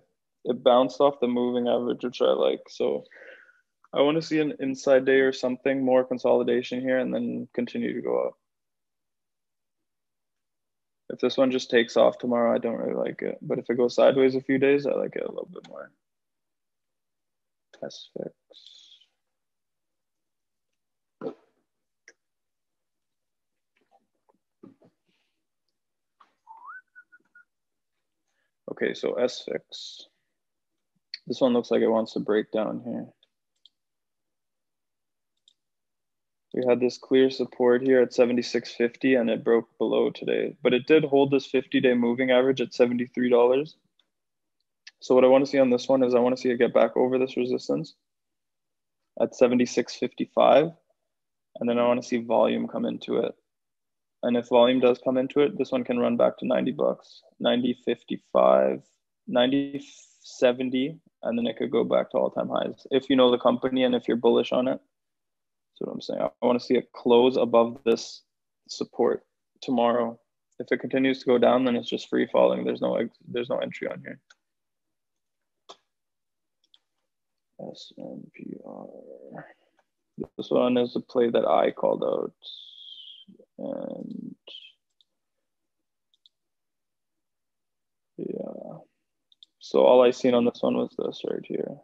It bounced off the moving average, which I like. So I want to see an inside day or something, more consolidation here, and then continue to go up. If this one just takes off tomorrow, I don't really like it. But if it goes sideways a few days, I like it a little bit more. SFix. Okay, so SFix. This one looks like it wants to break down here. We had this clear support here at 76.50 and it broke below today, but it did hold this 50-day moving average at $73. So what I want to see on this one is I want to see it get back over this resistance at 76.55, and then I want to see volume come into it. And if volume does come into it, this one can run back to 90 bucks, 90.55, 90.70, and then it could go back to all-time highs. If you know the company and if you're bullish on it, that's what I'm saying. I want to see it close above this support tomorrow. If it continues to go down, then it's just free falling. There's no entry on here. SNPR. This one is a play that I called out. And yeah. So all I seen on this one was this right here.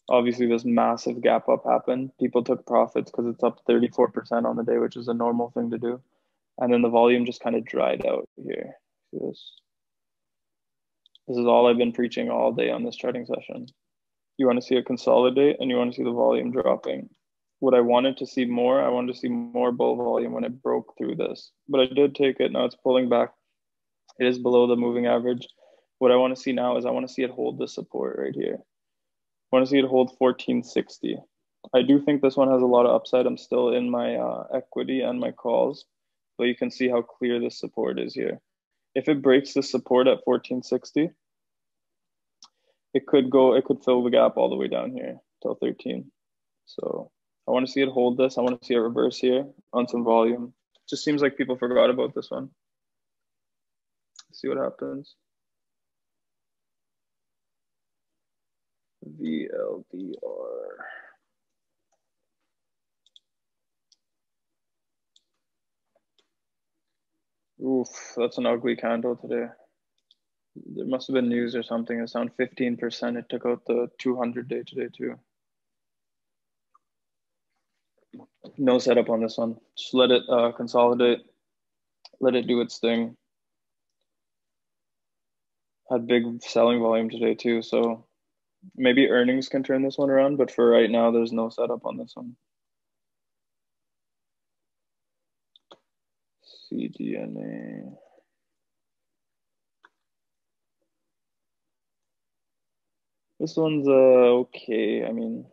Obviously, this massive gap up happened. People took profits because it's up 34% on the day, which is a normal thing to do. And then the volume just kind of dried out here. See this? This is all I've been preaching all day on this trading session. You want to see it consolidate and you want to see the volume dropping. what I wanted to see more. I wanted to see more bull volume when it broke through this, but I did take it. Now it's pulling back. It is below the moving average. What I want to see now is I want to see it hold the support right here. I want to see it hold 1460. I do think this one has a lot of upside. I'm still in my equity and my calls, but you can see how clear this support is here. If it breaks the support at 1460, it could fill the gap all the way down here till 13. So I want to see it hold this. I want to see it reverse here on some volume. Just seems like people forgot about this one. See what happens. VLDR. Oof, that's an ugly candle today. There must have been news or something. It's down 15%. It took out the 200-day today too. No setup on this one. Just let it consolidate. Let it do its thing. Had big selling volume today too, so maybe earnings can turn this one around, but for right now, there's no setup on this one. CDNA. This one's okay. I mean,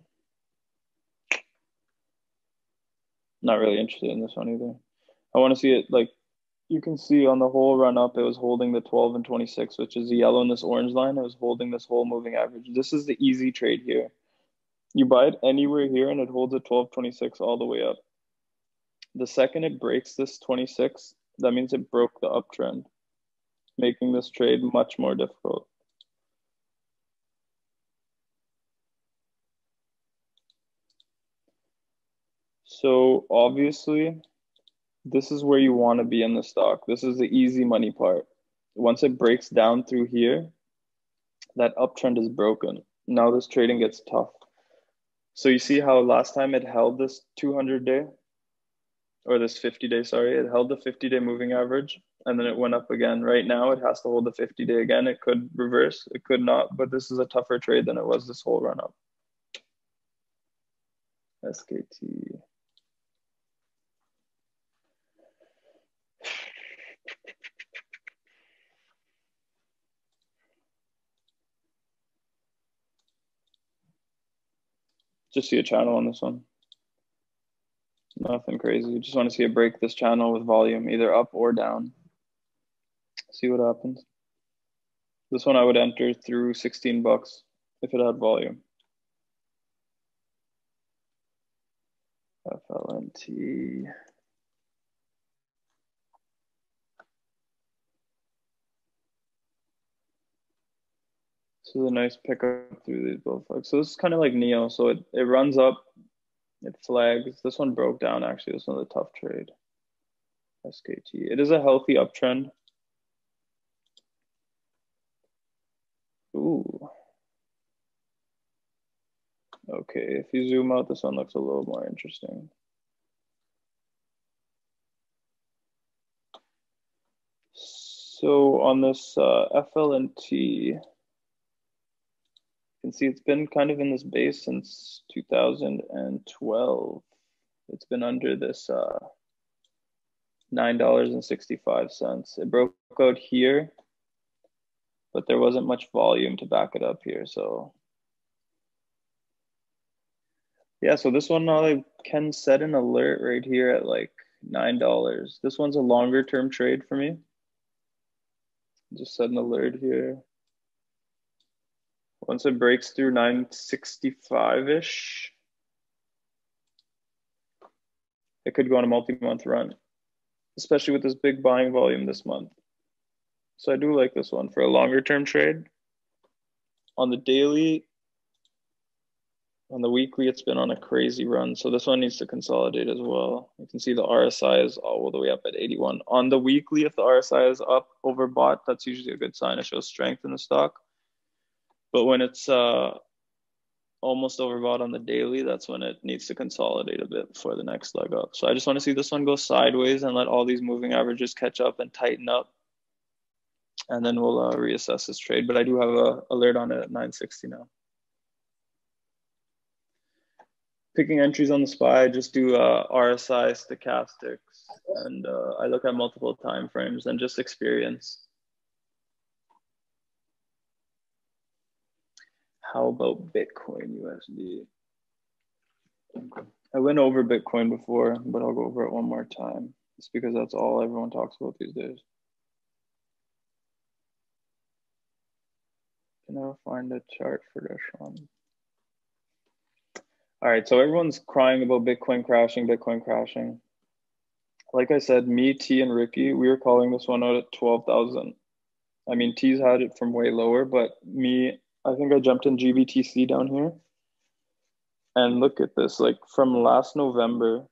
not really interested in this one either. I want to see it, like, you can see on the whole run up, it was holding the 12 and 26, which is the yellow and this orange line. It was holding this whole moving average. This is the easy trade here. You buy it anywhere here and it holds a 12.26 all the way up. The second it breaks this 26, that means it broke the uptrend, making this trade much more difficult. So obviously, this is where you want to be in the stock. This is the easy money part. Once it breaks down through here, that uptrend is broken. Now this trading gets tough. So you see how last time it held this 200-day, or this 50-day, sorry, it held the 50-day moving average, and then it went up again. Right now, it has to hold the 50-day again. It could reverse, it could not, but this is a tougher trade than it was this whole run up. SKT. Just see a channel on this one. Nothing crazy. Just want to see it break this channel with volume, either up or down. See what happens. This one I would enter through 16 bucks if it had volume. FLNT. This is a nice pickup through these both legs. So this is kind of like Neo. So it runs up, it flags. This one broke down actually. This one's a tough trade. SKT. It is a healthy uptrend. Ooh. Okay, if you zoom out, this one looks a little more interesting. So on this FLNT, you can see it's been kind of in this base since 2012. It's been under this $9.65. It broke out here, but there wasn't much volume to back it up here. So yeah, so this one I can set an alert right here at like $9. This one's a longer term trade for me. Just set an alert here. Once it breaks through 965-ish, it could go on a multi-month run, especially with this big buying volume this month. So I do like this one for a longer term trade. On the daily, on the weekly, it's been on a crazy run. So this one needs to consolidate as well. You can see the RSI is all the way up at 81. On the weekly, if the RSI is up overbought, that's usually a good sign. It shows strength in the stock. But when it's almost overbought on the daily, that's when it needs to consolidate a bit before the next leg up. So I just want to see this one go sideways and let all these moving averages catch up and tighten up. And then we'll reassess this trade. But I do have an alert on it at 960 now. picking entries on the spy, I just do RSI stochastics, and I look at multiple time frames and just experience. How about Bitcoin USD? I went over Bitcoin before, but I'll go over it one more time. It's because that's all everyone talks about these days. Can never find a chart for this one. All right, so everyone's crying about Bitcoin crashing, Bitcoin crashing. Like I said, me, T, and Ricky, we were calling this one out at 12,000. I mean, T's had it from way lower, but me, I think I jumped in GBTC down here. And look at this, like from last November,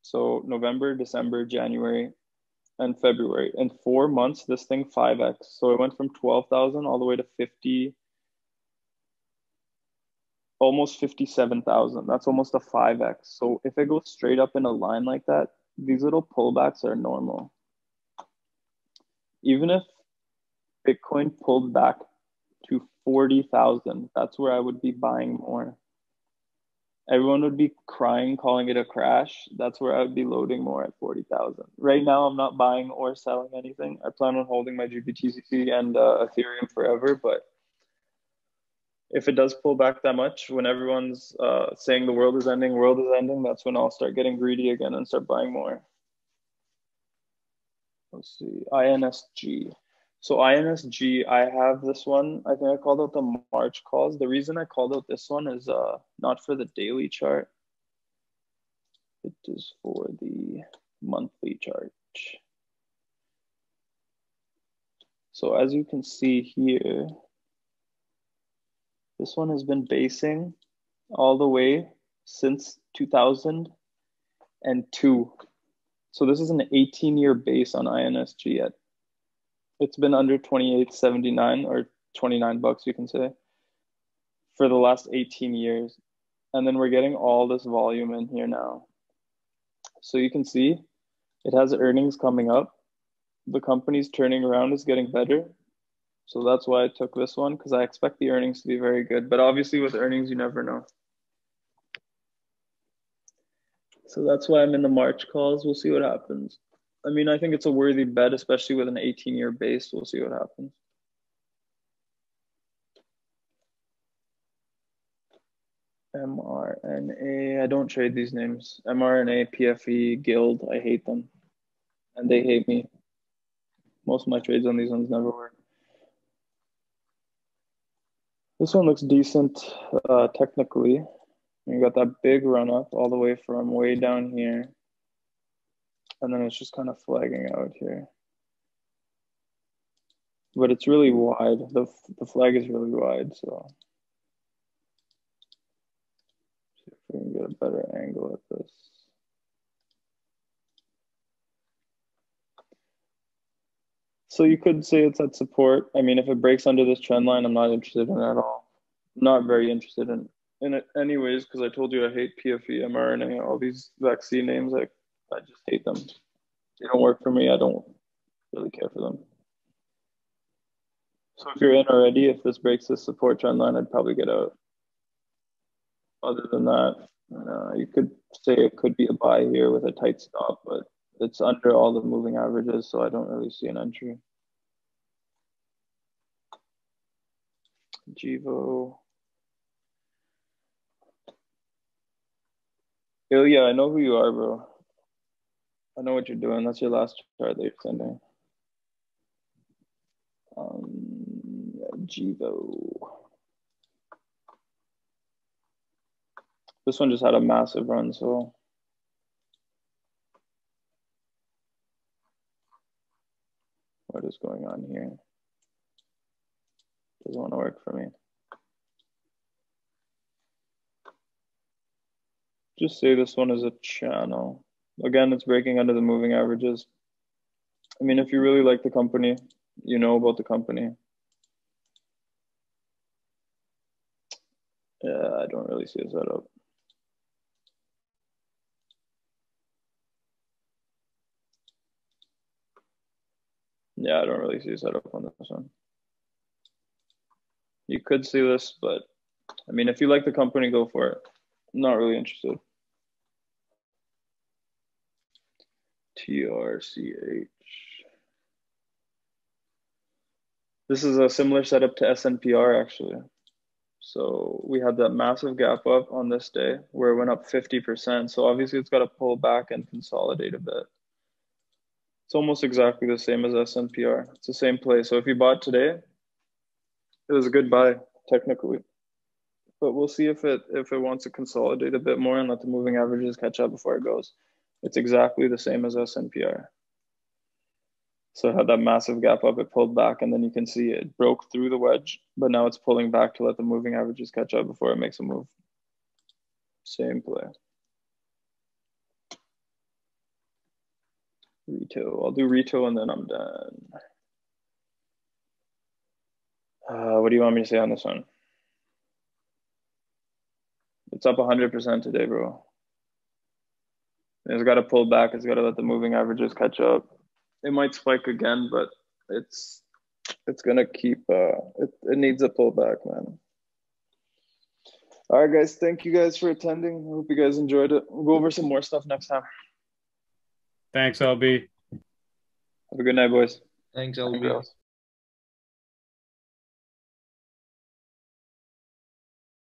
so November, December, January, and February. In 4 months, this thing 5x. So it went from 12,000 all the way to 50, almost 57,000. That's almost a 5x. So if it goes straight up in a line like that, these little pullbacks are normal. Even if Bitcoin pulled back to 40,000, that's where I would be buying more. Everyone would be crying, calling it a crash. That's where I would be loading more at 40,000. Right now, I'm not buying or selling anything. I plan on holding my GBTC and Ethereum forever. But if it does pull back that much, when everyone's saying the world is ending, that's when I'll start getting greedy again and start buying more. Let's see, INSG. So INSG, I have this one. I think I called out the March calls. The reason I called out this one is not for the daily chart. It is for the monthly chart. So as you can see here, this one has been basing all the way since 2002. So this is an 18-year base on INSG at, it's been under 28.79 or 29 bucks, you can say, for the last 18 years. And then we're getting all this volume in here now. So you can see it has earnings coming up. The company's turning around, is getting better. So that's why I took this one, because I expect the earnings to be very good. But obviously with earnings, you never know. So that's why I'm in the March calls. We'll see what happens. I mean, I think it's a worthy bet, especially with an 18-year base. We'll see what happens. mRNA, I don't trade these names. mRNA, PFE, Guild, I hate them. And they hate me. Most of my trades on these ones never work. This one looks decent technically. You got that big run up all the way from way down here. And then it's just kind of flagging out here. But it's really wide. The flag is really wide, so see if we can get a better angle at this. So you could say it's at support. I mean, if it breaks under this trend line, I'm not interested in it at all. I'm not very interested in it anyways, because I told you I hate PFE, mRNA, all these vaccine names. I just hate them. They don't work for me. I don't really care for them. So if you're in already, if this breaks this support trend line, I'd probably get out. Other than that, you could say it could be a buy here with a tight stop, but it's under all the moving averages, so I don't really see an entry. Jivo. Ilya, I know who you are, bro. I know what you're doing. That's your last chart that you're sending. Jivo. This one just had a massive run, so what is going on here? Doesn't want to work for me. Just say this one is a channel. Again, it's breaking under the moving averages. I mean, if you really like the company, you know about the company. Yeah, I don't really see a setup. Yeah, I don't really see a setup on this one. You could see this, but I mean, if you like the company, go for it. Not really interested. TRCH. This is a similar setup to SNPR actually. So we had that massive gap up on this day where it went up 50%. So obviously it's got to pull back and consolidate a bit. It's almost exactly the same as SNPR. It's the same play. So if you bought today, it was a good buy technically. But we'll see if it wants to consolidate a bit more and let the moving averages catch up before it goes. It's exactly the same as SNPR. So it had that massive gap up, it pulled back, and then you can see it broke through the wedge, but now it's pulling back to let the moving averages catch up before it makes a move. Same play. Retail. I'll do retail and then I'm done. What do you want me to say on this one? It's up 100% today, bro. It's got to pull back. It's got to let the moving averages catch up. It might spike again, but it's gonna keep. It needs a pullback, man. All right, guys. Thank you guys for attending. I hope you guys enjoyed it. We'll go over some more stuff next time. Thanks, LB. Have a good night, boys. Thanks, And LB. girls.